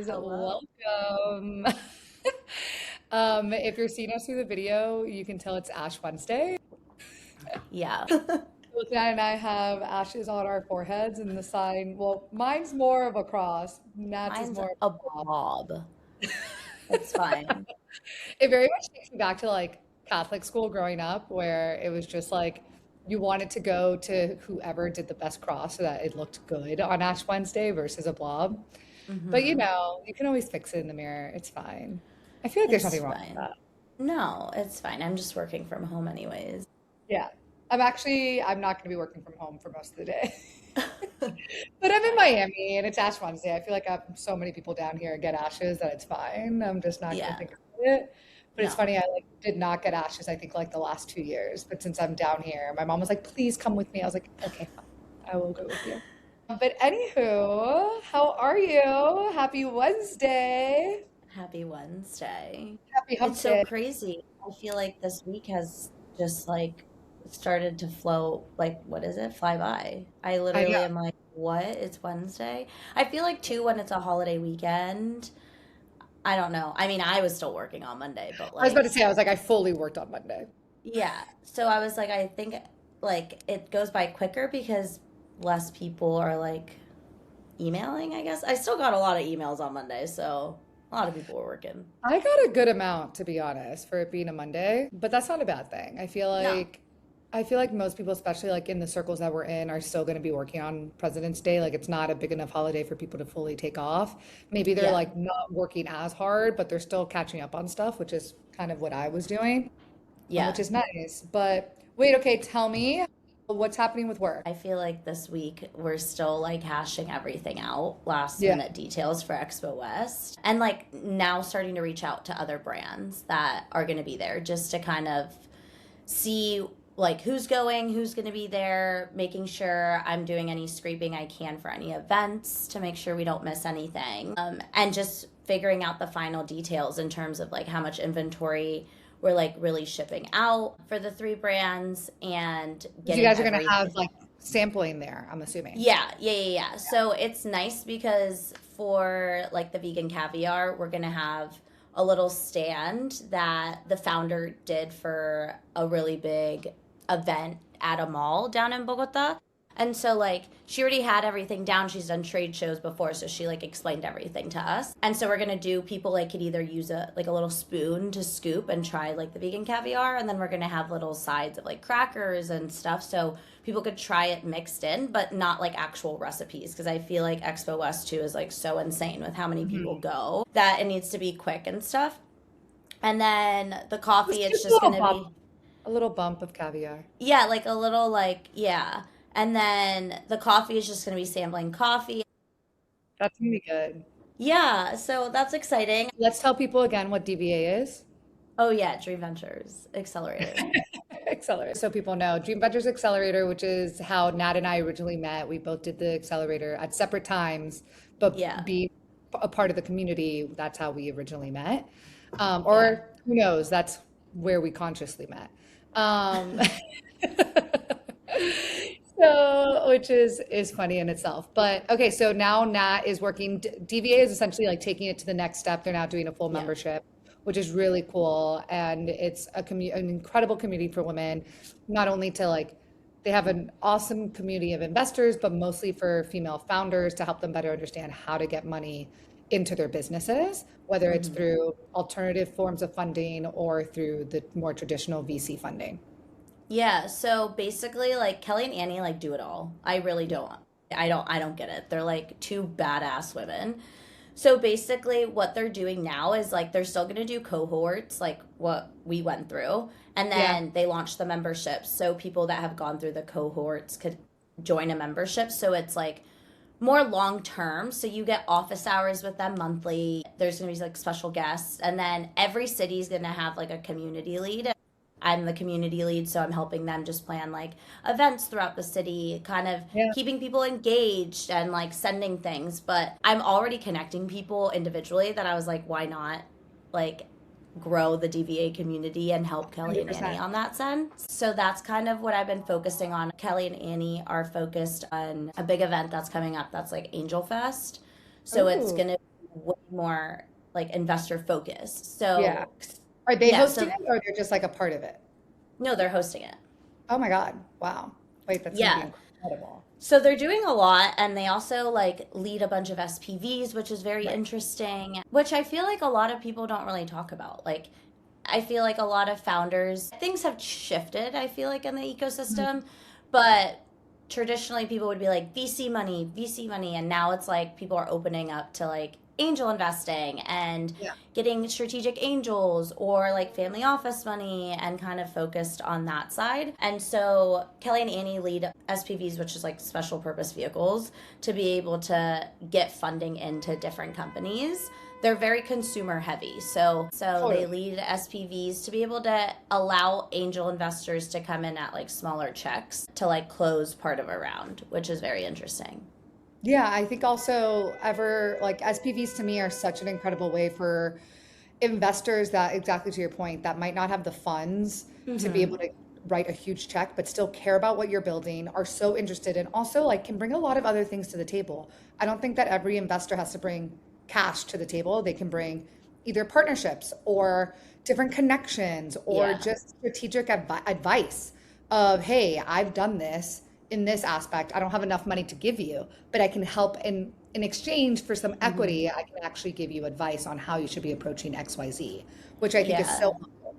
guys, Hello. welcome. If you're seeing us through the video, you can tell it's Ash Wednesday. Yeah. Both Nat and I have ashes on our foreheads, and the sign, well, mine's more of a cross. Nat's is Mine's more of a a blob. blob. It's fine. It very much takes me back to like Catholic school growing up, where it was just like you wanted to go to whoever did the best cross so that it looked good on Ash Wednesday versus a blob. But Hmm. you can always fix it in the mirror. It's fine. I feel like there's It's nothing wrong with fine. that. No, it's fine. I'm just working from home anyways. Yeah. I'm not going to be working from home for most of the day. But I'm in Miami and it's Ash Wednesday. I feel like I have so many people down here get ashes that it's fine. I'm just not going to Yeah. think about it. But it's No. funny, I like did not get ashes, I think like the last 2 years. But since I'm down here, my mom was like, please come with me. I was like, okay, fine. I will go with you. But anywho, how are you? Happy Wednesday. Happy Wednesday. Happy It's hump so day. crazy. I feel like this week has just like started to flow, like, what is it? Fly by. I I know. literally am like, what? It's Wednesday? I feel like too when it's a holiday weekend. I don't know. I mean, I was still working on Monday, but I was about like, to say, I was like, I fully worked on Monday. yeah. So I was like, I think like it goes by quicker because less people are like emailing, I guess. I still got a lot of emails on Monday, so a lot of people were working. I got a good amount, to be honest, for it being a Monday, but that's not a bad thing. No. I feel like most people, especially like in the circles that we're in, are still going to be working on President's Day. Like it's not a big enough holiday for people to fully take off. Maybe they're Yeah. like not working as hard, but they're still catching up on stuff, which is kind of what I was doing, Yeah. which is nice. But wait, okay, tell me what's happening with work. I feel like this week we're still like hashing everything out, last Yeah. minute details for Expo West. And like now starting to reach out to other brands that are going to be there just to kind of see like who's going, who's going to be there, making sure I'm doing any scraping I can for any events to make sure we don't miss anything. And just figuring out the final details in terms of like how much inventory we're like really shipping out for the three brands and You getting guys are going to everything. have like sampling there, I'm assuming. Yeah. So it's nice because for like the vegan caviar, we're gonna have a little stand that the founder did for a really big event at a mall down in Bogota. And so like she already had everything down. She's done trade shows before, so she like explained everything to us. And so we're gonna do people like could either use a little spoon to scoop and try like the vegan caviar, and then we're gonna have little sides of like crackers and stuff. So people could try it mixed in, but not like actual recipes. Because I feel like Expo West too is like so insane with how many people Mhm. go that it needs to be quick and stuff. And then the Just coffee, it's just just gonna be a little bump of caviar. yeah, like a little like yeah. And then the coffee is just gonna be sampling coffee. That's gonna be good. Yeah, so that's exciting. Let's tell people again what DVA is. Oh yeah, Dream Ventures Accelerator. Accelerator. So people know Dream Ventures Accelerator, which is how Nat and I originally met. We both did the accelerator at separate times, but Yeah, being a part of the community, that's how we originally met. yeah. Or who knows, that's where we consciously met. Um, so, which is funny in itself. But okay, so now Nat is working. DVA is essentially like taking it to the next step. They're now doing a full Yeah. membership, which is really cool, and it's an incredible community for women. Not only to like, they have an awesome community of investors, but mostly for female founders to help them better understand how to get money into their businesses, whether it's Hmm. through alternative forms of funding or through the more traditional VC funding. Yeah, so basically like Kelly and Annie like do it all. I really don't. I don't get it. They're like two badass women. So basically what they're doing now is like they're still going to do cohorts like what we went through, and Yeah. then they launched the memberships so people that have gone through the cohorts could join a membership. So it's like more long term. So you get office hours with them monthly. There's going to be like special guests, and then every city is going to have like a community lead. I'm the community lead, so I'm helping them just plan like events throughout the city, kind of Yeah. keeping people engaged and like sending things. But I'm already connecting people individually that I was like, why not like grow the DVA community and help Kelly and Annie 100%. on that sense? So that's kind of what I've been focusing on. Kelly and Annie are focused on a big event that's coming up that's like Angel Fest. So it's Ooh. going to way more like investor focused. Yeah. So Are they yeah, hosting so it or they're just like a part of it? no, they're hosting it. Oh my God. Wow. Wait, that's going to be Yeah. incredible. So they're doing a lot, and they also like lead a bunch of SPVs, which is very Right. interesting, which I feel like a lot of people don't really talk about. Like, I feel like a lot of founders, things have shifted, I feel like, in the ecosystem, but traditionally people would be like VC money, and now it's like people are opening up to like angel investing and Yeah. getting strategic angels or like family office money and kind of focused on that side. And so Kelly and Annie lead SPVs, which is like special purpose vehicles, to be able to get funding into different companies. They're very consumer heavy. So they Totally. lead SPVs to be able to allow angel investors to come in at like smaller checks to like close part of a round, which is very interesting. Yeah, I think also ever like SPVs to me are such an incredible way for investors that, exactly to your point, that might not have the funds to be Mm-hmm. able to write a huge check, but still care about what you're building, are so interested, and also like can bring a lot of other things to the table. I don't think that every investor has to bring cash to the table. They can bring either partnerships or different connections or Yeah. just strategic advice of, hey, I've done this in this aspect. I don't have enough money to give you, but I can help in exchange for some Mm-hmm. equity. I can actually give you advice on how you should be approaching XYZ, which I think is Yeah. so helpful.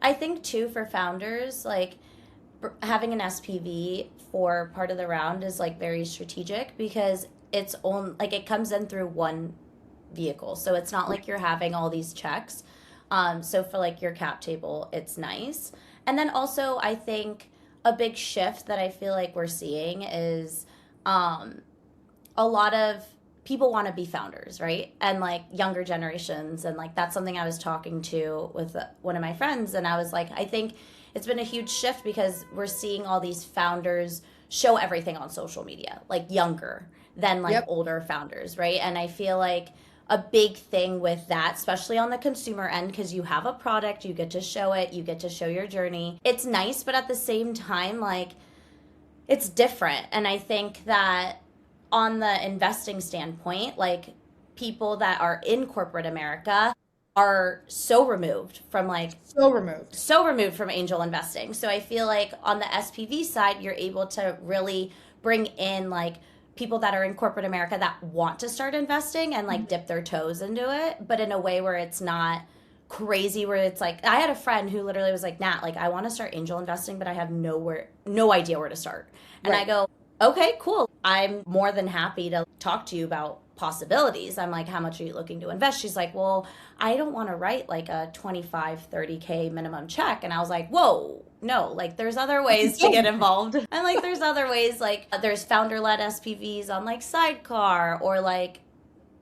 I think too for founders, like having an SPV for part of the round is like very strategic because it's on like it comes in through one vehicle. So it's not like you're having all these checks. So for like your cap table, it's nice. And then also I think a big shift that I feel like we're seeing is um, a lot of people want to be founders, right? And like younger generations. And like that's something I was talking to with one of my friends. And I was like, I think it's been a huge shift because we're seeing all these founders show everything on social media, like younger than like Yep. older founders, right? And I feel like a big thing with that, especially on the consumer end, because you have a product, you get to show it, you get to show your journey. It's nice, but at the same time, like it's different. And I think that on the investing standpoint, like people that are in corporate America are So removed. so removed from angel investing. So I feel like on the SPV side, you're able to really bring in like people that are in corporate America that want to start investing and like dip their toes into it, but in a way where it's not crazy where it's like I had a friend who literally was like, Nat, like I want to start angel investing, but I have no idea where to start. And I Right. go, okay, cool. I'm more than happy to talk to you about possibilities. I'm like, how much are you looking to invest? She's like, well, I don't want to write like a 25, 30K minimum check. And I was like, whoa, no, like there's other ways to get involved. And like there's other ways, like there's founder led SPVs on like Sidecar or like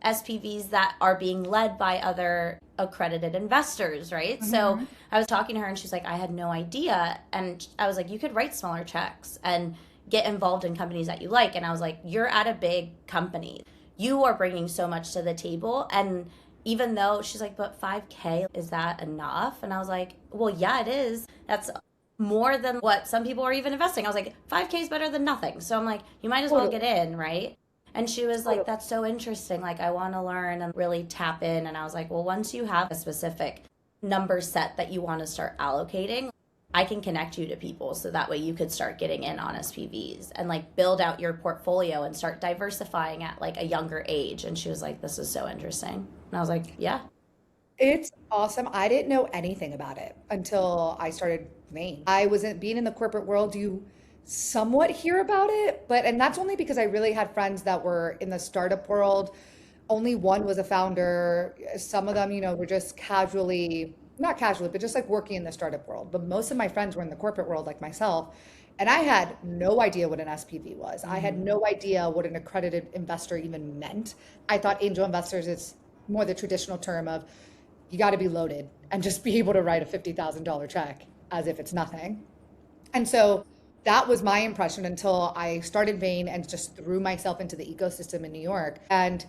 SPVs that are being led by other accredited investors, right? So Hmm. I was talking to her and she's like, I had no idea. And I was like, you could write smaller checks and get involved in companies that you like. And I was like, you're at a big company. You are bringing so much to the table. And even though she's like, but 5K, is that enough? And I was like, well, yeah, it is. That's more than what some people are even investing. I was like, 5K is better than nothing. So I'm like, you might as well Totally. get in, right? And she was like, Totally. that's so interesting. Like, I want to learn and really tap in. And I was like, well, once you have a specific number set that you want to start allocating, I can connect you to people so that way you could start getting in on SPVs and like build out your portfolio and start diversifying at like a younger age. And she was like, this is so interesting. And I was like, yeah. It's awesome. I didn't know anything about it until I started Maine. I wasn't being in the corporate world. You somewhat hear about it, but and that's only because I really had friends that were in the startup world. Only one was a founder. Some of them, were just casually, not casually, but just like working in the startup world. But most of my friends were in the corporate world, like myself. And I had no idea what an SPV was. I had Mm-hmm. no idea what an accredited investor even meant. I thought angel investors is more the traditional term of you got to be loaded and just be able to write a $50,000 check as if it's nothing. And so that was my impression until I started Vane and just threw myself into the ecosystem in New York. And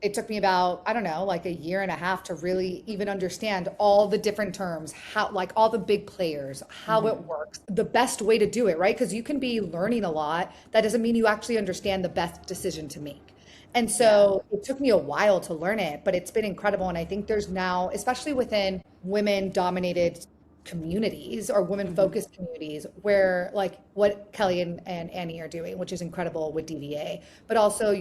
it took me about, I don't know, like a year and a half to really even understand all the different terms, how, like all the big players, how it Mm-hmm. works, the best way to do it, right? Because you can be learning a lot. That doesn't mean you actually understand the best decision to make. And Yeah. so it took me a while to learn it, but it's been incredible. And I think there's now, especially within women dominated communities or women Hmm. focused communities, where like what Kelly and Annie are doing, which is incredible with DVA, but also, what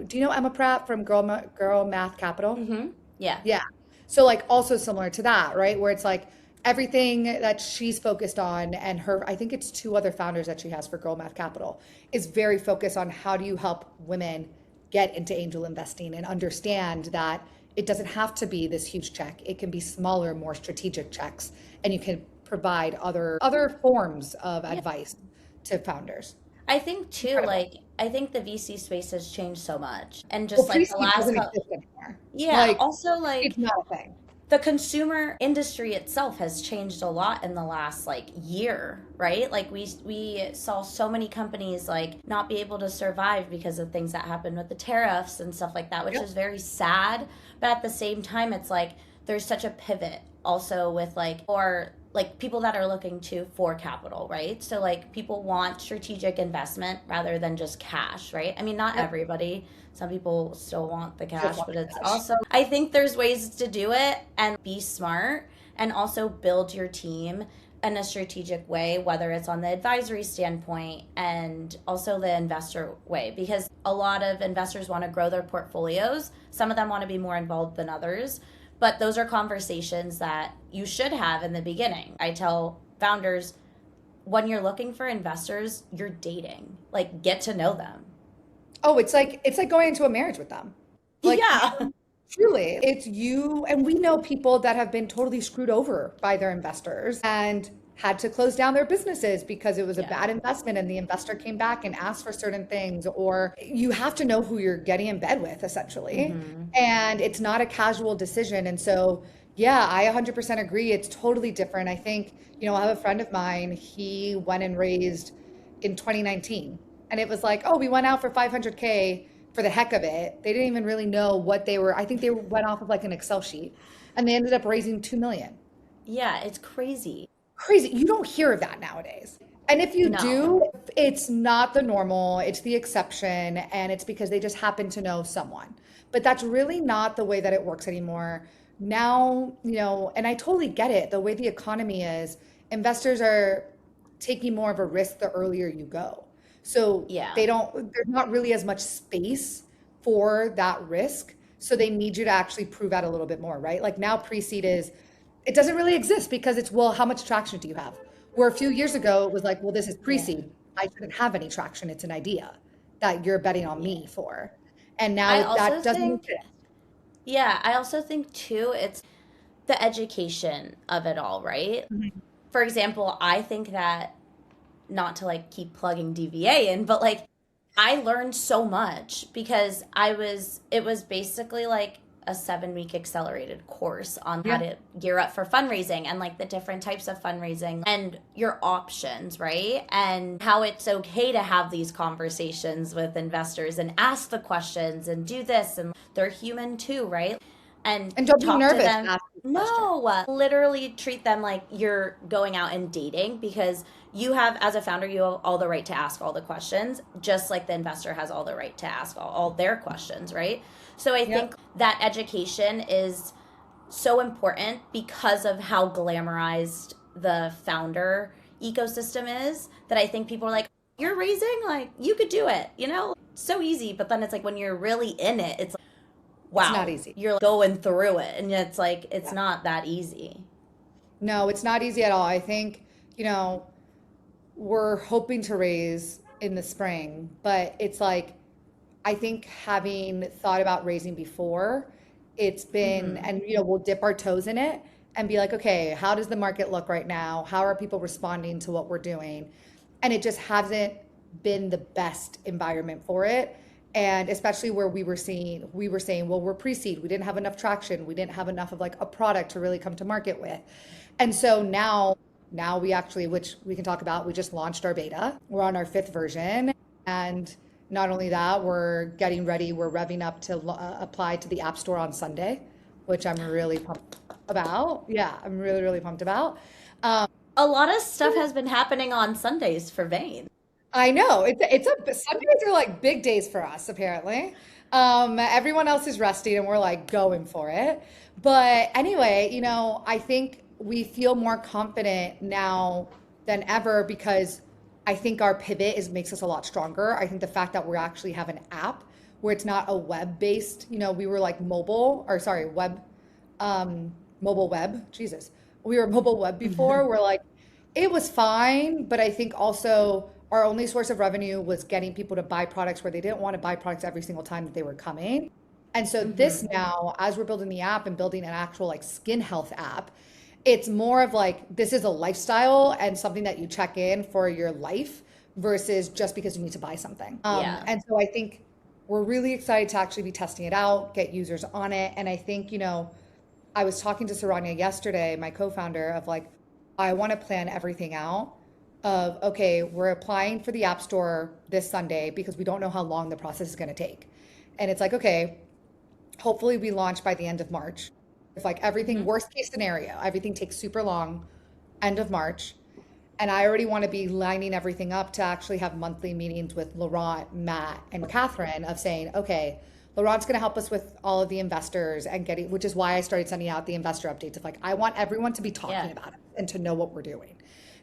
do you know Emma Pratt from Girl Math Capital? Hmm. Yeah. Yeah. So like also similar to that, right? Where it's like everything that she's focused on and I think it's two other founders that she has for Girl Math Capital is very focused on how do you help women get into angel investing and understand that it doesn't have to be this huge check. It can be smaller, more strategic checks, and you can provide other forms of Yeah. advice to founders. I think too, Incredible. like, I think the VC space has changed so much. And Well, just like the pre-seed last doesn't couple, exist anymore. yeah, Like also like it's not a thing. the consumer industry itself has changed a lot in the last like year, right? Like we saw so many companies like not be able to survive because of things that happened with the tariffs and stuff like that, which Yep. is very sad. But at the same time, it's like there's such a pivot also with like or like people that are looking to for capital, right? So like people want strategic investment rather than just cash, right? I mean, not Yep. everybody, some people still want the Just cash, want but the it's cash. also, I think there's ways to do it and be smart and also build your team in a strategic way, whether it's on the advisory standpoint and also the investor way, because a lot of investors want to grow their portfolios. Some of them want to be more involved than others, but those are conversations that you should have in the beginning. I tell founders, when you're looking for investors, you're dating, like get to know them. Oh, it's like going into a marriage with them. Like Yeah. truly, it's you and we know people that have been totally screwed over by their investors and had to close down their businesses because it was a Yeah. bad investment and the investor came back and asked for certain things, or you have to know who you're getting in bed with essentially. Hmm. And it's not a casual decision. And so, yeah, I 100% agree. It's totally different. I think, I have a friend of mine, he went and raised in 2019. And it was like, oh, we went out for 500K for the heck of it. They didn't even really know what they were. I think they went off of like an Excel sheet and they ended up raising 2 million. Yeah, it's crazy. Crazy. You don't hear of that nowadays. And if you No. do, it's not the normal, it's the exception, and it's because they just happen to know someone. But that's really not the way that it works anymore. Now, and I totally get it. The way the economy is, investors are taking more of a risk the earlier you go. So Yeah. there's not really as much space for that risk. So they need you to actually prove out a little bit more, right? Like now pre-seed it doesn't really exist because it's, well, how much traction do you have? Where a few years ago, it was like, well, this is Yeah. pre-seed. I shouldn't have any traction. It's an idea that you're betting on Yeah. me for. And now I also that doesn't think, exist. yeah, I also think too, it's the education of it all, right? Mhm. For example, I think that, not to like keep plugging DVA in, but like I learned so much because it was basically like a 7 week accelerated course on how Yeah. to gear up for fundraising and like the different types of fundraising and your options, right? And how it's okay to have these conversations with investors and ask the questions and do this. And they're human too, right? And And don't be talk to nervous them. to ask the question. No, literally treat them like you're going out and dating because you have, as a founder, you have all the right to ask all the questions, just like the investor has all the right to ask all their questions, right? So I Yep. think that education is so important because of how glamorized the founder ecosystem is that I think people are like, you're raising, like, you could do it, so easy. But then it's like when you're really in it, it's It's not wow, easy. you're going through it. And it's like, it's Yeah. not that easy. No, it's not easy at all. I think, we're hoping to raise in the spring, but it's like, I think having thought about raising before, it's been, Hmm. and we'll dip our toes in it and be like, okay, how does the market look right now? How are people responding to what we're doing? And it just hasn't been the best environment for it. And especially where we were saying, well, we're pre-seed, we didn't have enough traction, we didn't have enough of like a product to really come to market with. And so now we actually, which we can talk about, we just launched our beta. We're on our fifth version. And not only that, we're getting ready, we're revving up to apply to the App Store on Sunday, which I'm really pumped about. Yeah, I'm really, really pumped about. A lot of stuff has been happening on Sundays for Vane. I know Sundays are like big days for us, apparently. Everyone else is resting and we're like going for it. But anyway, I think we feel more confident now than ever because I think our pivot makes us a lot stronger. I think the fact that we actually have an app where it's not a web-based, we were like mobile web. Jesus. We were mobile web before. We're like, it was fine, but I think also our only source of revenue was getting people to buy products where they didn't want to buy products every single time that they were coming. And so this now, as we're building the app and building an actual like skin health app, it's more of like this is a lifestyle and something that you check in for your life versus just because you need to buy something. Yeah. And so I think we're really excited to actually be testing it out, get users on it. And I think, I was talking to Saranya yesterday, my co-founder, of like, I want to plan everything out of, okay, we're applying for the App Store this Sunday because we don't know how long the process is going to take. And it's like, okay, hopefully we launch by the end of March. If like everything, worst case scenario, everything takes super long, end of March. And I already want to be lining everything up to actually have monthly meetings with Laurent, Matt, and Catherine of saying, okay, Laurent's going to help us with all of the investors and getting, which is why I started sending out the investor updates of like, I want everyone to be talking about it and to know what we're doing.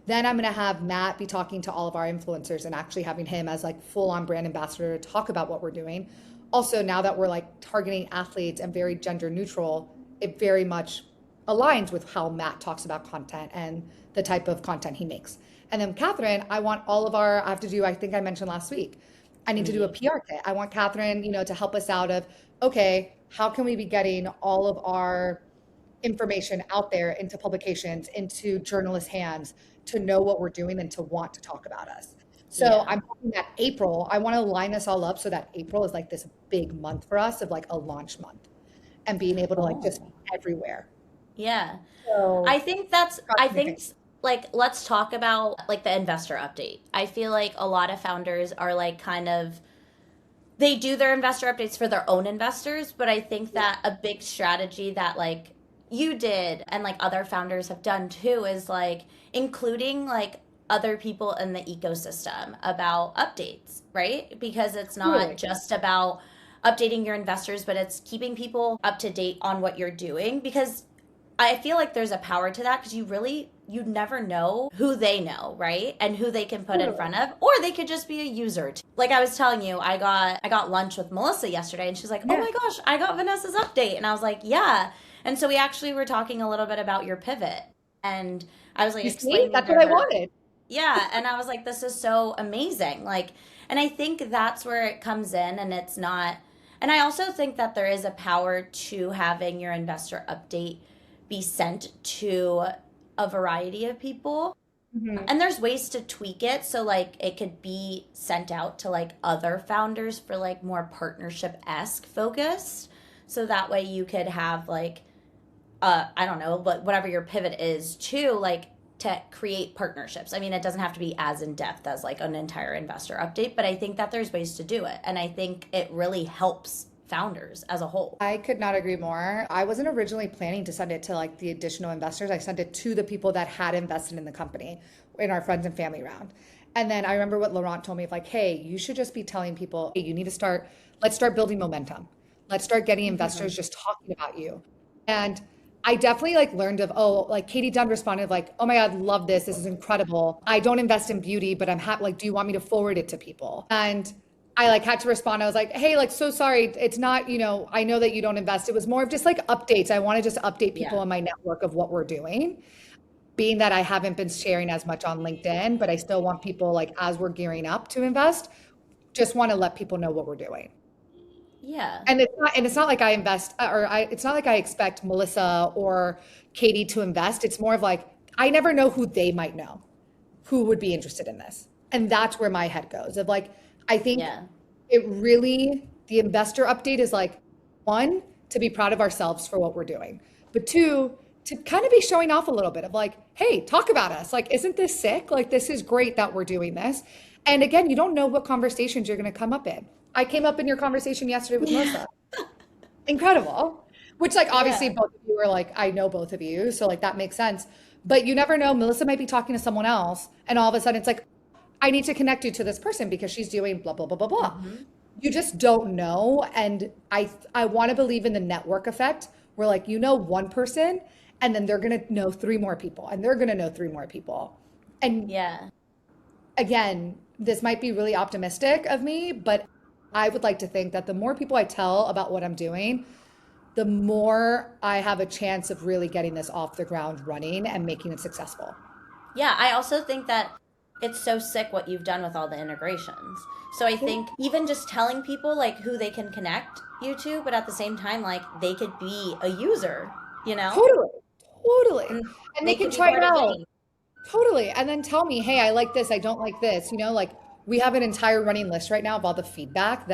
Then I'm going to have Matt be talking to all of our influencers and actually having him as like full on brand ambassador to talk about what we're doing. Also, now that we're like targeting athletes and very gender neutral, it very much aligns with how Matt talks about content and the type of content he makes. And then Catherine, I think I mentioned last week, I need to do a PR kit. I want Catherine, to help us out of, okay, how can we be getting all of our information out there into publications, into journalists' hands to know what we're doing and to want to talk about us. So I'm hoping that April, I want to line this all up so that April is like this big month for us of like a launch month and being able to like just be everywhere. Yeah. So I think like let's talk about like the investor update. I feel like a lot of founders are like kind of they do their investor updates for their own investors, but I think that a big strategy that like you did and like other founders have done too is like including like other people in the ecosystem about updates, right? Because it's not just about updating your investors, but it's keeping people up to date on what you're doing because I feel like there's a power to that because you never know who they know, right? And who they can put in front of, or they could just be a user. Like I was telling you, I got lunch with Melissa yesterday and she's like, "Oh my gosh, I got Vanessa's update." And I was like, "Yeah." And so we actually were talking a little bit about your pivot. And I was like you see, explaining that's to what I her. wanted. Yeah, and I was like, "This is so amazing." Like, and I think that's where it comes in and it's not and I also think that there is a power to having your investor update be sent to a variety of people. And there's ways to tweak it so like it could be sent out to like other founders for like more partnership-esque focus. So that way you could have like I don't know, but whatever your pivot is to like to create partnerships. I mean, it doesn't have to be as in depth as like an entire investor update, but I think that there's ways to do it. And I think it really helps founders as a whole. I could not agree more. I wasn't originally planning to send it to like the additional investors. I sent it to the people that had invested in the company in our friends and family round. And then I remember what Laurent told me of like, hey, you should just be telling people, hey, you need to let's start building momentum. Let's start getting investors just talking about you. And I definitely like learned of, like Katie Dunn responded like, oh my God, love this. This is incredible. I don't invest in beauty, but I'm happy. Like, do you want me to forward it to people? And I like had to respond. I was like, hey, like, so sorry. It's not, I know that you don't invest. It was more of just like updates. I want to just update people in my network of what we're doing. Being that I haven't been sharing as much on LinkedIn, but I still want people like, as we're gearing up to invest, just want to let people know what we're doing. Yeah. And it's not like I invest it's not like I expect Melissa or Katie to invest. It's more of like, I never know who they might know, who would be interested in this. And that's where my head goes of like, I think the investor update is like, one, to be proud of ourselves for what we're doing, but two, to kind of be showing off a little bit of like, hey, talk about us. Like, isn't this sick? Like, this is great that we're doing this. And again, you don't know what conversations you're going to come up in. I came up in your conversation yesterday with Melissa. Incredible. Which like, obviously both of you are like, I know both of you. So like, that makes sense. But you never know. Melissa might be talking to someone else. And all of a sudden it's like, I need to connect you to this person because she's doing blah, blah, blah, blah, blah. you just don't know. And I want to believe in the network effect where like you know one person and then they're gonna know three more people and they're gonna know three more people. And Yeah. again, this might be really optimistic of me, but I would like to think that the more people I tell about what I'm doing, the more I have a chance of really getting this off the ground running and making it successful. Yeah, I also think that it's so sick what you've done with all the integrations. So I think even just telling people like who they can connect you to, but at the same time, like they could be a user, you know? Totally, totally. And And they they can could be try it part of out. getting. Totally. And then tell me, hey, I like this, I don't like this. Like we have an entire running list right now of all the feedback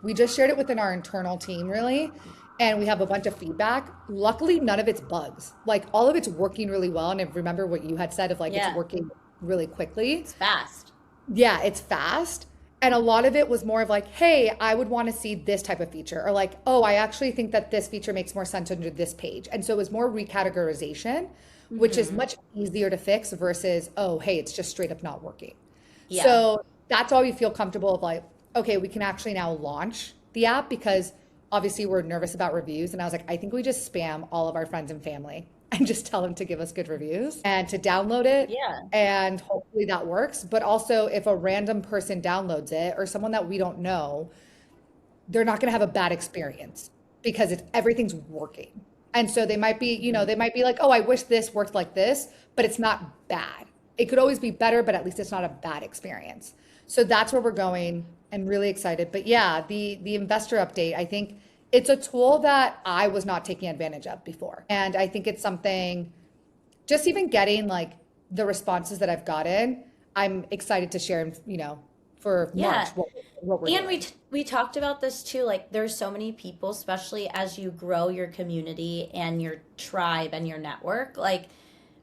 we just shared it within our internal team, really. And we have a bunch of feedback. Luckily, none of it's bugs. Like all of it's working really well. And I remember what you had said of like it's Yeah, working really quickly. it's fast. Yeah, it's fast. And a lot of it was more of like, hey, I would want to see this type of feature, or like, oh, I actually think that this feature makes more sense under this page. And so it was more recategorization, which is Hmm. much easier to fix versus, oh, hey, it's just straight up not working. Yeah. So that's why we feel comfortable of like, okay, we can actually now launch the app because obviously we're nervous about reviews. And I was like, I think we just spam all of our friends and family and just tell them to give us good reviews and to download it. Yeah. And hopefully that works. But also, if a random person downloads it or someone that we don't know, they're not going to have a bad experience because everything's working. And so they might be, Mhm. they might be like, oh, I wish this worked like this, but it's not bad. It could always be better, but at least it's not a bad experience. So that's where we're going and really excited. But yeah, the investor update, I think it's a tool that I was not taking advantage of before. And I think it's something just even getting like the responses that I've gotten, I'm excited to share, for Yeah. March what we're And we doing. t- we talked about this too. Like, there's so many people, especially as you grow your community and your tribe and your network. Like,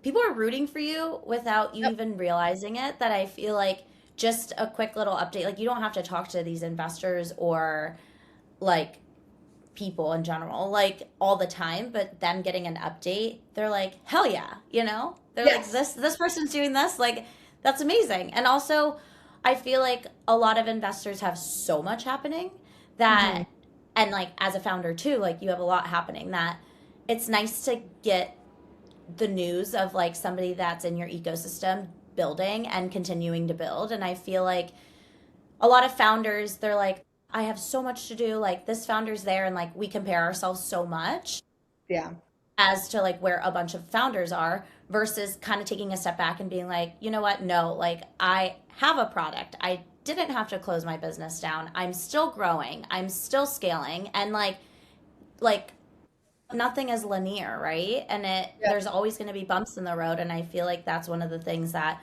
people are rooting for you without you Yep. even realizing it. That I feel like just a quick little update. Like, you don't have to talk to these investors or like people in general, like all the time. But them getting an update, they're like, hell yeah, you know? They're like, Yes. this person's doing this. Like, that's amazing. And also, I feel like a lot of investors have so much happening Hmm. that, and like as a founder too, like you have a lot happening that it's nice to get the news of like somebody that's in your ecosystem building and continuing to build. And I feel like a lot of founders, they're like, I have so much to do. Like this founder's there, and like we compare ourselves so much Yeah. as to like where a bunch of founders are versus kind of taking a step back and being like, you know what? No, like I have a product. I didn't have to close my business down. I'm still growing. I'm still scaling, and like nothing is linear, right? And Yeah. there's always going to be bumps in the road, and I feel like that's one of the things that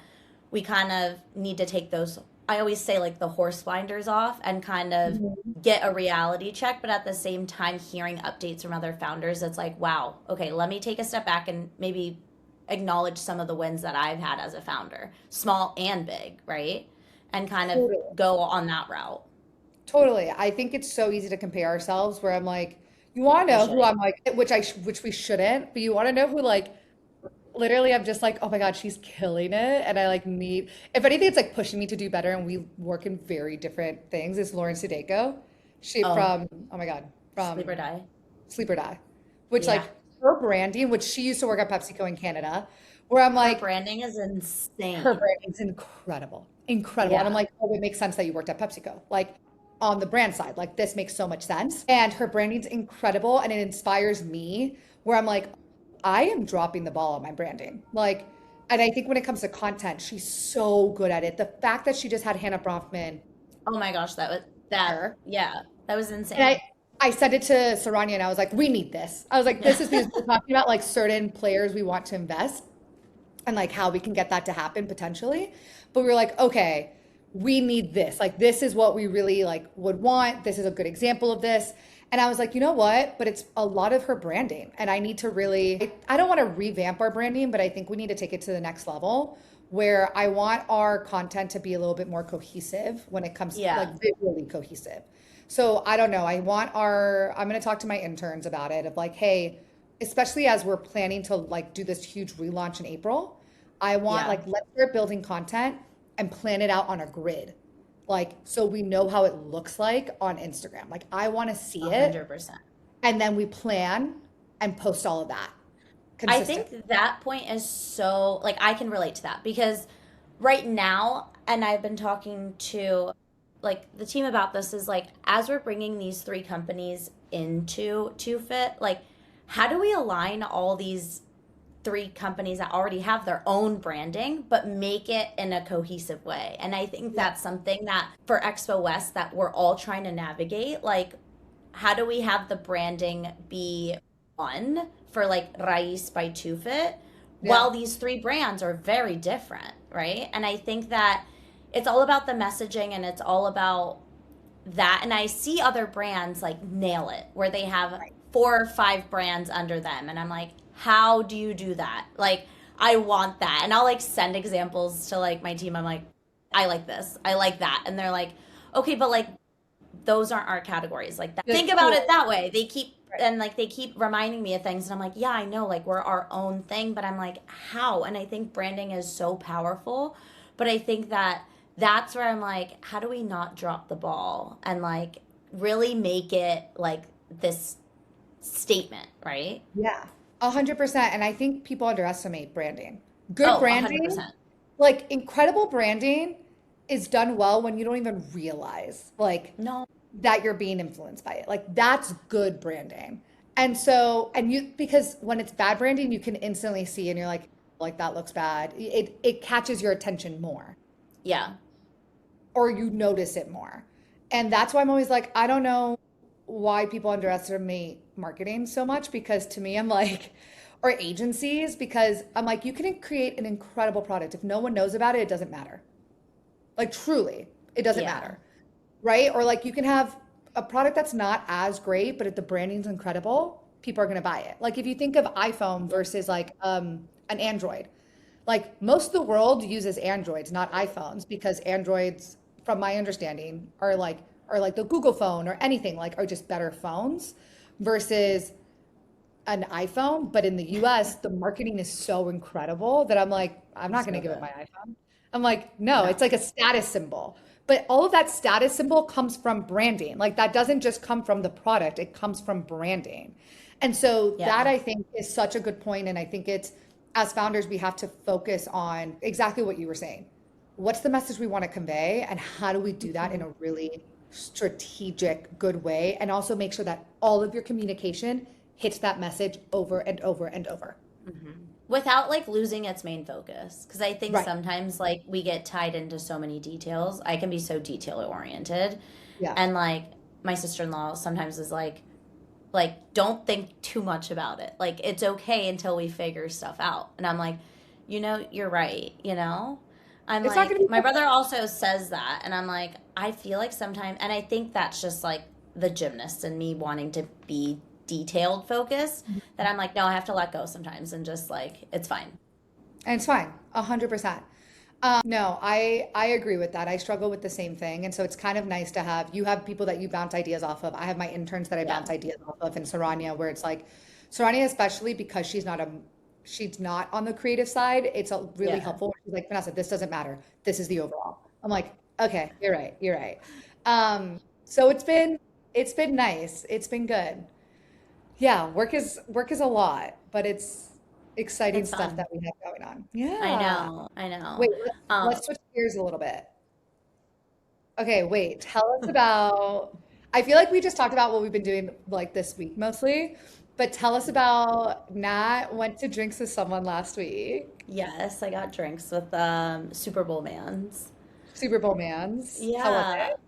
we kind of need to take those, I always say like the horse blinders off and kind of Mhm. get a reality check, but at the same time hearing updates from other founders, it's like, wow, okay, let me take a step back and maybe acknowledge some of the wins that I've had as a founder, small and big, right? And kind of Totally. go on that route. Totally. I think it's so easy to compare ourselves where I'm like, you want to We know who shouldn't. I'm like, which we shouldn't, but you want to know who like literally I'm just like, oh my God, she's killing it. And I like if anything, it's like pushing me to do better. And we work in very different things. Is Lauren Sudeiko. She Oh, oh my God, sleep or from die. Sleep or Die, which Yeah. like her branding, which she used to work at PepsiCo in Canada, where I'm Her like, branding is her insane. branding's incredible, incredible. And I'm Yeah. like, oh, it makes sense that you worked at PepsiCo. Like on the brand side, like this makes so much sense. And her branding's incredible and it inspires me where I'm like, I am dropping the ball on my branding. Like, and I think when it comes to content, she's so good at it. The fact that she just had Hannah Bronfman Oh my gosh, that her, yeah, that was and insane. I said it to Saranya and I was like, we need this. I was like, this is because we're talking about like certain players we want to invest and like how we can get that to happen potentially. But we were like, okay, we need this. Like this is what we really like would want. This is a good example of this. And I was like, you know what? But it's a lot of her branding. And I need to really, I don't want to revamp our branding, but I think we need to take it to the next level where I want our content to be a little bit more cohesive when it comes like Yeah. visually cohesive. So I don't know. I'm going to talk to my interns about it of like, hey, especially as we're planning to like do this huge relaunch in April, I want Yeah. like let's start building content and plan it out on a grid. like, so we know how it looks like on Instagram. Like, I want to see it, 100%. and then we plan and post all of that I consistent. think that point is so, like, I can relate to that because right now, and I've been talking to like the team about this, is like, as we're bringing these three companies into Two Fit, like, how do we align all these three companies that already have their own branding, but make it in a cohesive way? And I think Yeah. that's something that for Expo West that we're all trying to navigate. Like, how do we have the branding be one for like Raiz by Two Fit, Yeah. while these three brands are very different, right? And I think that it's all about the messaging and it's all about that. And I see other brands like nail it where they have Right. 4 or 5 brands under them. And I'm like, how do you do that? Like, I want that. And I'll like send examples to like my team. I'm like, I like this. I like that. And they're like, okay, but like those aren't our categories like that. The Think about tool. it that way. They keep Right. and like they keep reminding me of things and I'm like, yeah, I know, like we're our own thing, but I'm like, how? And I think branding is so powerful, but I think that that's where I'm like, how do we not drop the ball and like really make it like this statement, right? Yeah. 100%. And I think people underestimate branding. Good Oh, branding, 100%. like incredible branding, is done well when you don't even realize like No. that you're being influenced by it. Like that's good branding. And so, and you, because when it's bad branding, you can instantly see and you're like that looks bad. It catches your attention more, Yeah. or you notice it more. And that's why I'm always like, I don't know why people underestimate marketing so much, because to me, I'm like, or agencies, because I'm like, you can create an incredible product. If no one knows about it, it doesn't matter. Like truly, it doesn't Yeah. matter. Right? Or like you can have a product that's not as great, but if the branding's incredible, people are going to buy it. Like if you think of iPhone Yeah. versus like an Android, like most of the world uses Androids, not iPhones, because Androids, from my understanding, are like the Google phone or anything, like are just better phones versus an iPhone. But in the US, the marketing is so incredible that I'm like, I'm not going to So give up my good. iPhone. I'm like, no, No. it's like a status symbol. But all of that status symbol comes from branding. Like that doesn't just come from the product, it comes from branding. And so that Yeah. I think is such a good point. And I think it's, as founders, we have to focus on exactly what you were saying. What's the message we want to convey? And how do we do that in Mhm. a really strategic, good way? And also make sure that all of your communication hits that message over and over and over. Without like losing its main focus, because I think Right. sometimes like we get tied into so many details. I can be so detail oriented, Yeah. and like my sister-in-law sometimes is like don't think too much about it, like it's okay until we figure stuff out. And I'm like, you're right, I'm It's not going to like, be my brother perfect. also says that, and I'm like, I feel like sometimes, and I think that's just like the gymnast and me wanting to be detailed focused, that I'm like, no, I have to let go sometimes and just like, it's fine. And it's fine. 100%. No, I agree with that. I struggle with the same thing. And so it's kind of nice to have, you have people that you bounce ideas off of. I have my interns that I Yeah. bounce ideas off of in Sarania, where it's like Sarania, especially because she's not on the creative side, it's a really Yeah. helpful. She's like, Vanessa, this doesn't matter. This is the overall. I'm like, okay, you're right. You're right. So it's been nice. It's been good. Yeah, work is a lot, but it's exciting It's stuff fun. that we have going on. I Yeah. know. I know. Wait, let's Um, switch gears a little bit. Okay, wait, tell us about, I feel like we just talked about what we've been doing like this week mostly, but tell us about Nat went to drinks with someone last week. yes, I got drinks with Super Bowl mans. Super Bowl Mans. How was Yeah. it?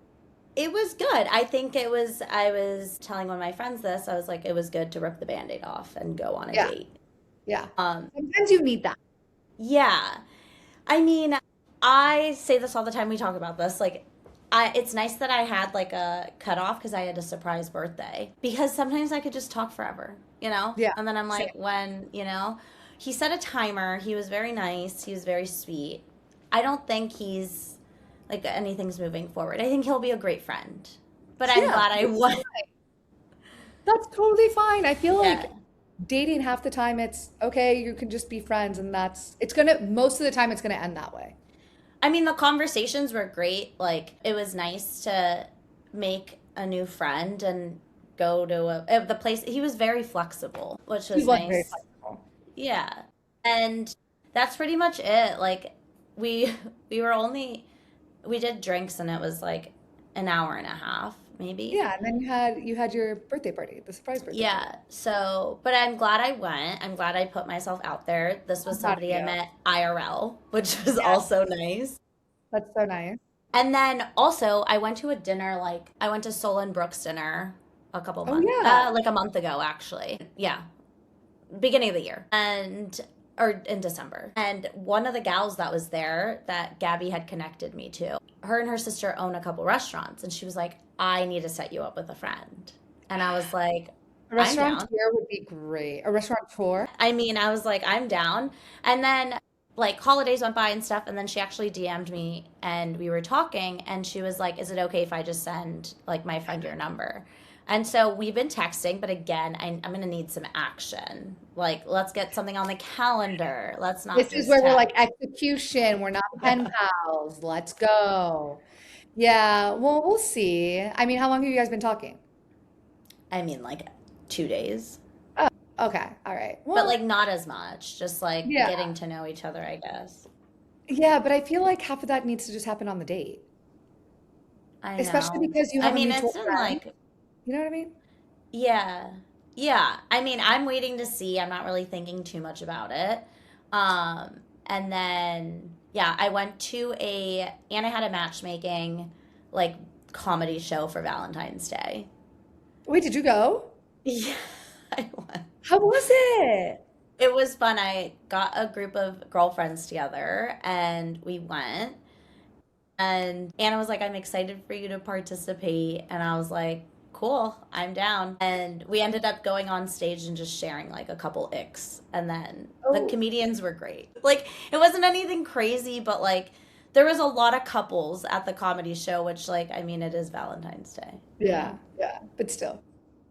It was good. I think it was, I was telling one of my friends this. I was like, it was good to rip the band-aid off and go on a Yeah, date. yeah. Um, Sometimes you need that. yeah. I mean, I say this all the time. We talk about this. Like, it's nice that I had like a cutoff because I had a surprise birthday. Because sometimes I could just talk forever, Yeah, And then I'm same. like, he set a timer. He was very nice. He was very sweet. I don't think he's like anything's moving forward. I think he'll be a great friend. But I'm Yeah, glad I that's won. fine. That's totally fine. I feel Yeah. like dating half the time it's okay, you can just be friends and that's it's gonna most of the time it's gonna end that way. I mean, the conversations were great. Like, it was nice to make a new friend and go to the place. He was very flexible, which He was was very nice. flexible. Yeah. And that's pretty much it. Like, we we were only we did drinks and it was like an hour and a half, maybe. Yeah, and then you had your birthday party, the surprise birthday party. Yeah. So, but I'm glad I went. I'm glad I put myself out there. This was I'm proud of somebody I you. met IRL, which was Yeah, also nice. that's so nice. And then also, I went to a dinner, like, I went to Solon Brooks dinner a couple Oh months, yeah. like a month ago, actually. Yeah, beginning of the year. Or in December. And one of the gals that was there that Gabby had connected me to, her and her sister own a couple restaurants. And she was like, I need to set you up with a friend. And I was like, A I'm down. restaurateur would be great. A restaurateur. I mean, I was like, I'm down. And then like holidays went by and stuff, and then she actually DM'd me and we were talking and she was like, is it okay if I just send like my friend your number? And so we've been texting, but again, I'm gonna need some action. Like, let's get something on the calendar. Let's not This is just where we're text. like execution. We're not pen pals. Let's go. Yeah, well, we'll see. I mean, how long have you guys been talking? I mean, like 2 days, Oh, okay. All right. but Well, like not as much. Just like yeah. getting to know each other, I guess. Yeah, but I feel like half of that needs to just happen on the date, I especially know. because you I have a mean, mutual it's in friend. like You know what I mean? yeah. Yeah. I mean, I'm waiting to see. I'm not really thinking too much about it. And then yeah, I went to a Anna had a matchmaking like comedy show for Valentine's Day. Wait, did you go? Yeah, I went. How was it? It was fun. I got a group of girlfriends together and we went. And Anna was like, I'm excited for you to participate. And I was like, cool, I'm down. And we ended up going on stage and just sharing like a couple icks. And then the Oh, comedians were great. Like, it wasn't anything crazy, but like, there was a lot of couples at the comedy show, which, like, I mean, it is Valentine's Day, you yeah, know? yeah, but still.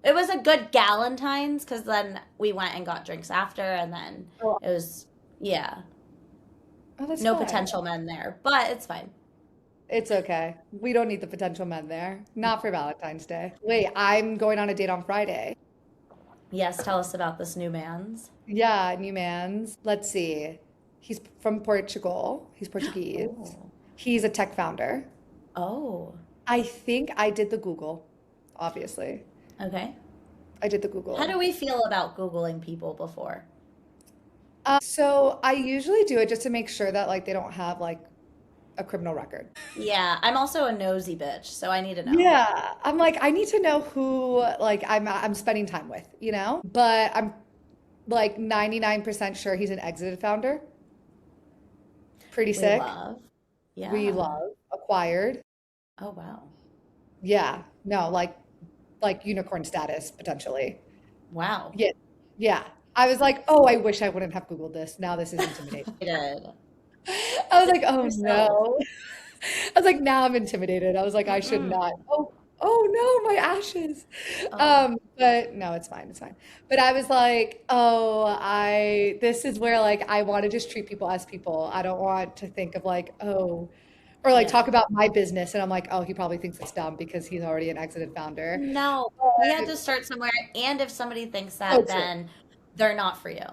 It was a good Galentine's because then we went and got drinks after. And then Oh, it was, yeah, oh, that's no fine. potential men there, but it's fine. It's okay. We don't need the potential men there. Not for Valentine's Day. Wait, I'm going on a date on Friday. Yes, tell us about this new man's. Yeah, new man's. Let's see. He's from Portugal. He's Portuguese. Oh. He's a tech founder. Oh, I think I did the Google, obviously. okay. I did the How do Google. we feel about Googling people before? So I usually do it just to make sure that like they don't have like a criminal record. Yeah, I'm also a nosy bitch, so I need to know. Yeah, I'm like I need to know who like I'm spending time with, you know? But I'm like 99% sure he's an exited founder. Pretty We sick. love. We Yeah. love acquired. Oh, wow. Yeah. No, like unicorn status potentially. Wow. Yeah. Yeah. I was like, "Oh, I wish I wouldn't have Googled this. Now this is intimidating." I did. I was like, Speak for "Oh yourself. no." I was like, "Now I'm intimidated." I was like, "I should not." Mm-mm. Oh no, my ashes. Oh, But no, it's fine, it's fine. But I was like, "Oh, this is where like I want to just treat people as people. I don't want to think of like, oh, or like yeah. talk about my business and I'm like, oh, he probably thinks it's dumb because he's already an exited founder." No, we had But to start somewhere. And if somebody thinks so that, true. then they're not for you.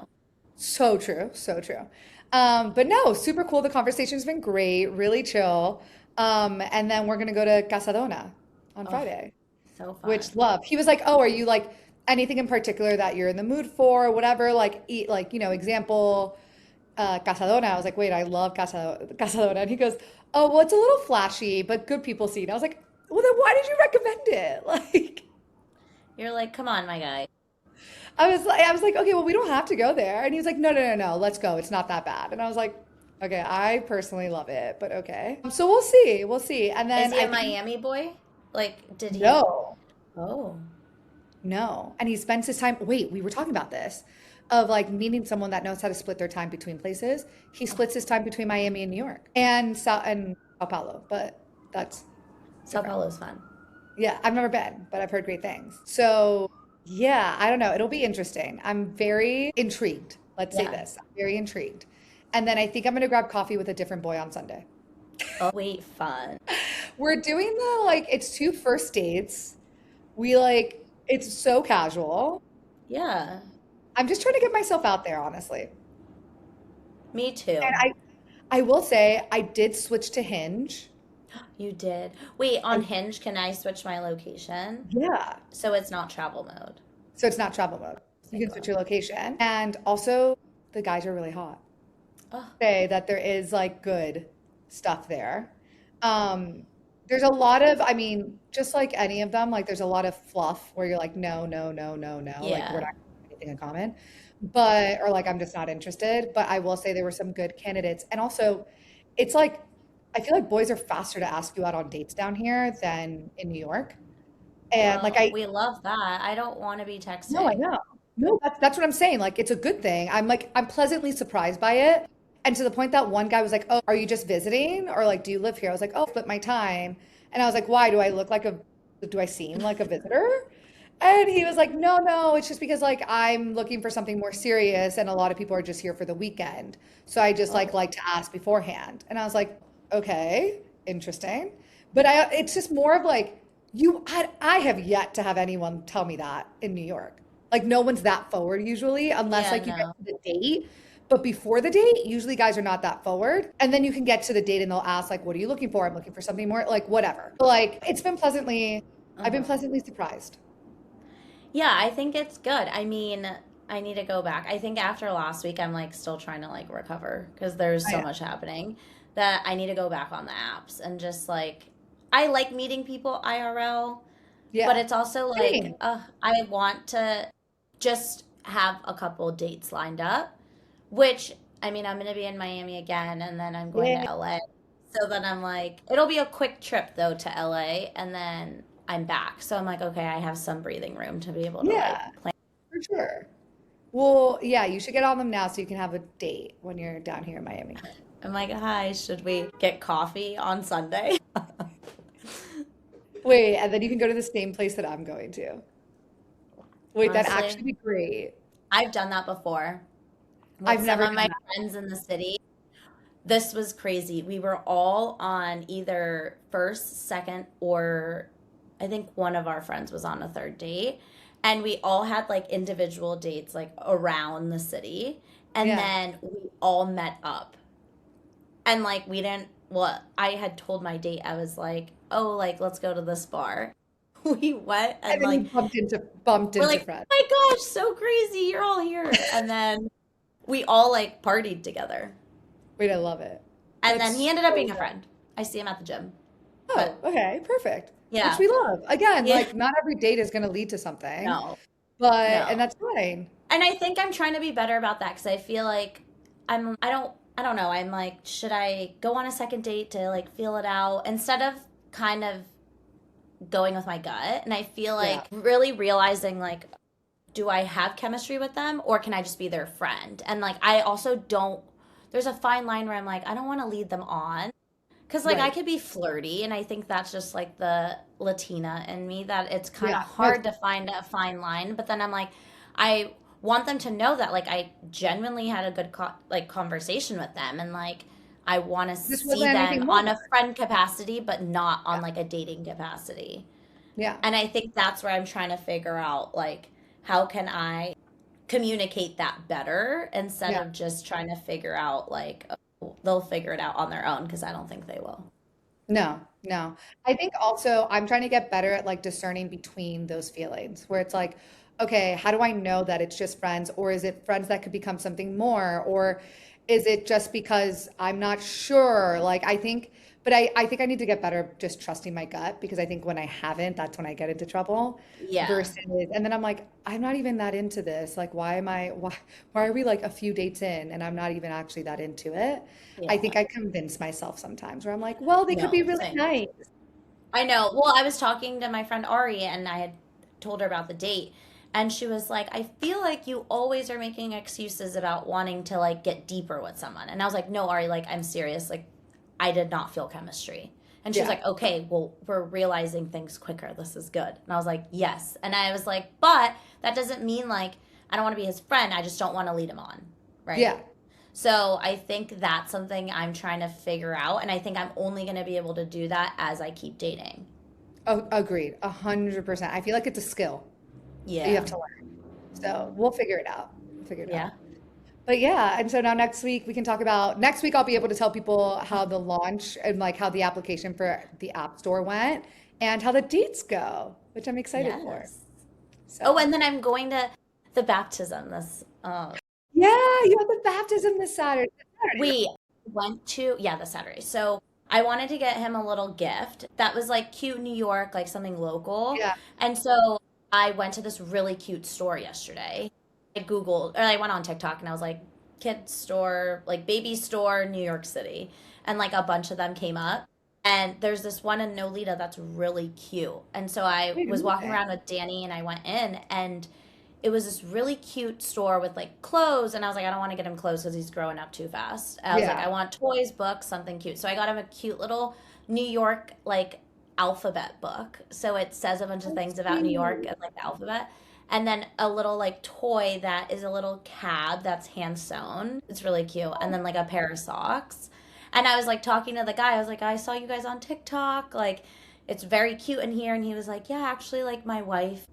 So true. So true. But no, super cool. The conversation's been great, really chill. And then we're gonna go to Casadona on Oh, Friday, so which fun. love. He was like, "Oh, are you like anything in particular that you're in the mood for, or whatever? Like eat, like example, Casadona." I was like, "Wait, I love Casadona," and he goes, "Oh, well, it's a little flashy, but good people see it." I was like, "Well, then why did you recommend it?" Like, You're like, come on, my guy. I was like, "Okay, well, we don't have to go there," and he was like, "No, no, no, no, let's go. It's not that bad." And I was like, "Okay, I personally love it, but okay." So we'll see. And Is then he I a think Miami boy? Like, did he? no. Oh, No. And he spends his time, wait, we were talking about this, of like meeting someone that knows how to split their time between places. He splits his time between Miami and New York and Sao Paulo, but that's Sao different. Paulo's fun. Yeah, I've never been, but I've heard great things. So, yeah, I don't know. It'll be interesting. I'm very intrigued. Let's say Yeah. this. I'm very intrigued. And then I think I'm going to grab coffee with a different boy on Sunday. Oh, wait, fun. We're doing the like it's two first dates. We like it's so casual. Yeah, I'm just trying to get myself out there, honestly. me And too. I will say I did switch to Hinge. You did. Wait, on I Hinge, can I switch my location? yeah. So it's not travel mode. So it's not travel mode. You Thank can switch God. your location. And also the guys are really hot. Oh, Say that there is like good stuff there. Um, there's a lot of, I mean, just like any of them, like there's a lot of fluff where you're like, no, no, no, no, no, like we're yeah. not gonna have anything in common. But, or like I'm just not interested. But I will say there were some good candidates. And also, it's like, I feel like boys are faster to ask you out on dates down here than in New York. And like Well, I, we love that. I don't want to be no, I texting. know. No, that's what I'm saying. Like it's a good thing. I'm like I'm pleasantly surprised by it. And to the point that one guy was like, "Oh, are you just visiting or like do you live here?" I was like, "Oh, split my time." And I was like, "Why? Do I seem like a visitor?" And he was like, "No, no, it's just because like I'm looking for something more serious and a lot of people are just here for the weekend. So I just Oh, like to ask beforehand." And I was like, "Okay, interesting." But I it's just more of like I have yet to have anyone tell me that in New York. Like no one's that forward usually, unless yeah, like you get no. to the date. But before the date, usually guys are not that forward. And then you can get to the date and they'll ask like, "What are you looking for?" I'm looking for something more like whatever. But, like I've been Uh-huh. pleasantly surprised. Yeah, I think it's good. I mean, I need to go back. I think after last week, I'm like still trying to like recover because there's Oh, so yeah. much happening that I need to go back on the apps and just like, I like meeting people IRL, but Yeah. it's also like, Same. I want to just have a couple dates lined up, which I mean, I'm going to be in Miami again and then I'm going to Yeah. LA. So then I'm like, it'll be a quick trip though to LA and then I'm back. So I'm like, okay, I have some breathing room to be able to like Yeah, plan. for sure. Well, yeah, you should get on them now so you can have a date when you're down here in Miami. I'm like, hi, should we get coffee on Sunday? Wait, and then you can go to the same place that I'm going to. Wait, that'd Honestly, actually be great. I've done that before with I've some never of done my that. friends in the city. This was crazy. We were all on either first, second, or I think one of our friends was on a third date. And we all had like individual dates like around the city. And Yeah. then we all met up. And like we didn't, well, I had told my date, I was like, oh, like let's go to this bar. We went And and then like you bumped we're into like, friends. oh my gosh, so crazy. You're all here. And then we all like partied together. Wait, I love it. And then he That's ended up so being a fun. friend. I see him at the gym. Oh, But okay, perfect. Which yeah, we love. Again, yeah, like not every date is going to lead to something, no, but and no. that's fine. And I think I'm trying to be better about that because I feel like I don't know. I'm like, should I go on a second date to like feel it out instead of kind of going with my gut? And I feel Yeah. like really realizing like, do I have chemistry with them or can I just be their friend? And like, I also don't, there's a fine line where I'm like, I don't want to lead them on. Cause like I Right. could be flirty, and I think that's just like the Latina in me that it's kind of Yeah. No, hard to find a fine line. But then I'm like, I want them to know that like I genuinely had a good like conversation with them, and like I want to this see wasn't them anything on more. a friend capacity, but not Yeah. on like a dating capacity. Yeah. And I think that's where I'm trying to figure out like how can I communicate that better instead Yeah. of just trying to figure out like oh, they'll figure it out on their own because I don't think they will. No, no. I think also I'm trying to get better at like discerning between those feelings where it's like, okay, how do I know that it's just friends or is it friends that could become something more or is it just because I'm not sure? Like I think I need to get better just trusting my gut because I think when I haven't, that's when I get into trouble Yeah. versus and then I'm like, I'm not even that into this. Like why are we like a few dates in and I'm not even actually that into it? I Yeah. think I convince myself sometimes where I'm like, well, they could be No, really same. nice. I know. Well, I was talking to my friend Ari and I had told her about the date and she was like, "I feel like you always are making excuses about wanting to like get deeper with someone." And I was like, "No, Ari, like I'm serious. Like I did not feel chemistry." And she was Yeah. like, "Okay, well, we're realizing things quicker. This is good." And I was like, "Yes." And I was like, "But that doesn't mean like I don't want to be his friend. I just don't want to lead him on." Yeah. Right? So I think that's something I'm trying to figure out. And I think I'm only going to be able to do that as I keep dating. Oh, agreed, 100%. I feel like it's a skill that you have Yeah. to learn. So we'll figure it out. We'll figure it Yeah. out. But yeah, and so now next week we can talk about next week I'll be able to tell people how the launch and like how the application for the App Store went and how the dates go, which I'm excited for. Yes. Oh, So and then I'm going to the baptism this yeah, you have the baptism this Saturday. Saturday, we went to, yeah, this Saturday. So I wanted to get him a little gift that was like cute New York, like something local. yeah. And so I went to this really cute store yesterday. I Googled, or I went on TikTok and I was like, kid store, like baby store, New York City. And like a bunch of them came up. And there's this one in Nolita that's really cute. And so I Wait, was walking okay. around with Danny and I went in and it was this really cute store with like clothes and I was like I don't want to get him clothes because he's growing up too fast. I was like I Yeah. want toys, books, something cute. So I got him a cute little New York like alphabet book, so it says a bunch of Oh, things about New York sweet. and like the alphabet, and then a little like toy that is a little cab that's hand sewn. It's really cute. And then like a pair of socks. And I was like talking to the guy, I was like I saw you guys on TikTok, like it's very cute in here. And he was like yeah, actually like my wife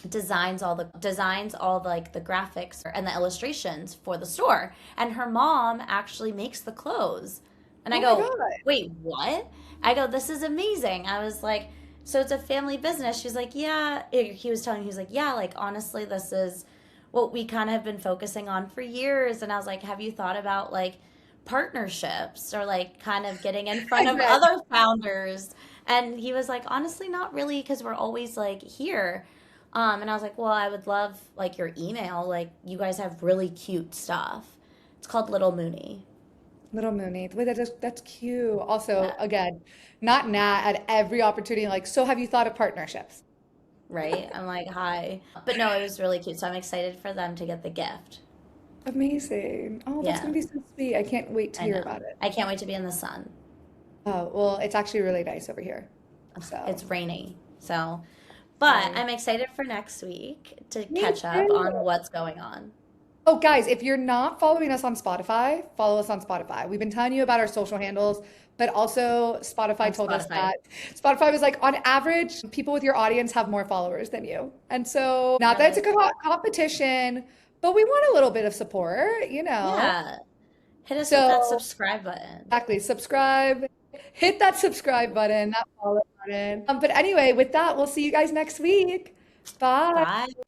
designs all like the graphics and the illustrations for the store, and her mom actually makes the clothes. And I Oh my go, God. wait, what? I go, this is amazing. I was like, so it's a family business? She's like, yeah. He was telling me, he was like, yeah, like honestly this is what we kind of have been focusing on for years. And I was like, have you thought about like partnerships or like kind of getting in front I of bet. other founders? And he was like, honestly, not really, because we're always like here. And I was like, well, I would love like your email. Like, you guys have really cute stuff. It's called Little Mooney. Little Mooney. Wait, that's cute. Also, Yeah, again, not Nat at every opportunity, like, so have you thought of partnerships? right. I'm like, hi. But no, it was really cute. So I'm excited for them to get the gift. Amazing. Oh, that's Yeah, gonna be so sweet. I can't wait to I hear know. about it. I can't wait to be in the sun. Oh, well, it's actually really nice over here. So, It's rainy. So, but nice. I'm excited for next week to Me catch up too. on what's going on. Oh, guys, if you're not following us on Spotify, follow us on Spotify. We've been telling you about our social handles, but also Spotify On told us Spotify. that Spotify was like, on average, people with your audience have more followers than you. And so, not that it's a Really? competition, but we want a little bit of support, you know? Yeah. Hit us with that So, subscribe button. exactly, subscribe, hit that subscribe button, that follow button. But anyway, with that, we'll see you guys next week. Bye. Bye.